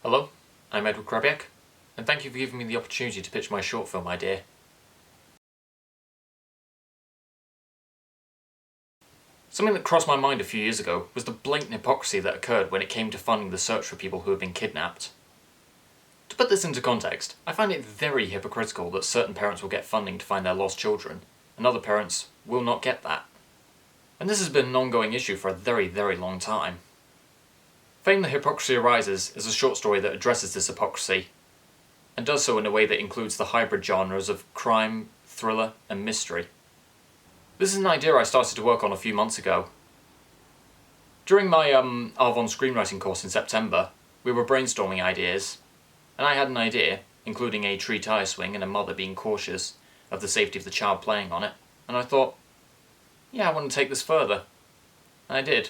Hello, I'm Edward Grabiec, and thank you for giving me the opportunity to pitch my short film idea. Something that crossed my mind a few years ago was the blatant hypocrisy that occurred when it came to funding the search for people who had been kidnapped. To put this into context, I find it very hypocritical that certain parents will get funding to find their lost children, and other parents will not get that. And this has been an ongoing issue for a very, very long time. Fame the Hypocrisy Arises is a short story that addresses this hypocrisy, and does so in a way that includes the hybrid genres of crime, thriller, and mystery. This is an idea I started to work on a few months ago. During my Arvon Screenwriting course in September, we were brainstorming ideas, and I had an idea, including a tree tyre swing and a mother being cautious of the safety of the child playing on it, and I thought, yeah, I want to take this further. And I did.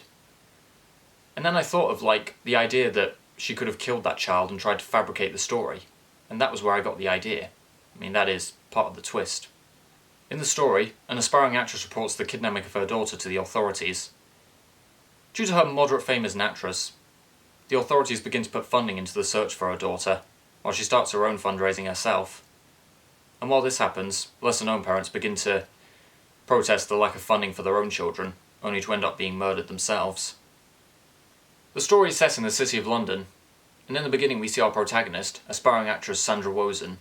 And then I thought of, the idea that she could have killed that child and tried to fabricate the story. And that was where I got the idea. I mean, that is part of the twist. In the story, an aspiring actress reports the kidnapping of her daughter to the authorities. Due to her moderate fame as an actress, the authorities begin to put funding into the search for her daughter, while she starts her own fundraising herself. And while this happens, lesser-known parents begin to protest the lack of funding for their own children, only to end up being murdered themselves. The story is set in the city of London, and in the beginning we see our protagonist, aspiring actress Sandra Wozen,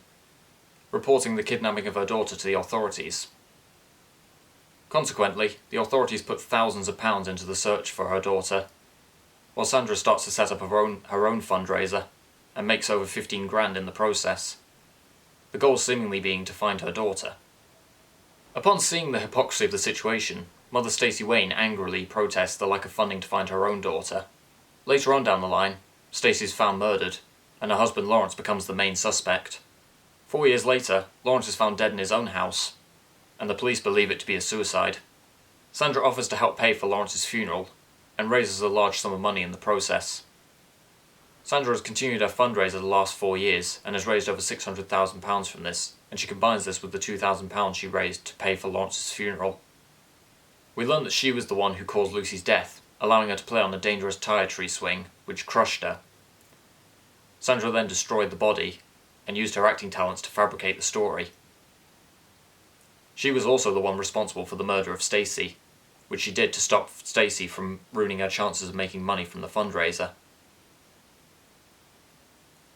reporting the kidnapping of her daughter to the authorities. Consequently, the authorities put thousands of pounds into the search for her daughter, while Sandra starts to set up her own fundraiser, and makes over 15 grand in the process, the goal seemingly being to find her daughter. Upon seeing the hypocrisy of the situation, Mother Stacey Wayne angrily protests the lack of funding to find her own daughter. Later on down the line, Stacey is found murdered, and her husband Lawrence becomes the main suspect. 4 years later, Lawrence is found dead in his own house, and the police believe it to be a suicide. Sandra offers to help pay for Lawrence's funeral, and raises a large sum of money in the process. Sandra has continued her fundraiser the last 4 years, and has raised over £600,000 from this, and she combines this with the £2,000 she raised to pay for Lawrence's funeral. We learn that she was the one who caused Lucy's death, allowing her to play on a dangerous tyre tree swing, which crushed her. Sandra then destroyed the body, and used her acting talents to fabricate the story. She was also the one responsible for the murder of Stacey, which she did to stop Stacey from ruining her chances of making money from the fundraiser.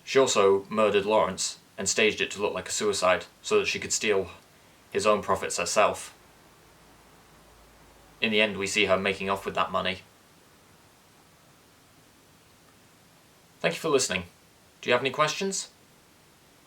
She also murdered Lawrence, and staged it to look like a suicide, so that she could steal his own profits herself. In the end, we see her making off with that money. Thank you for listening. Do you have any questions?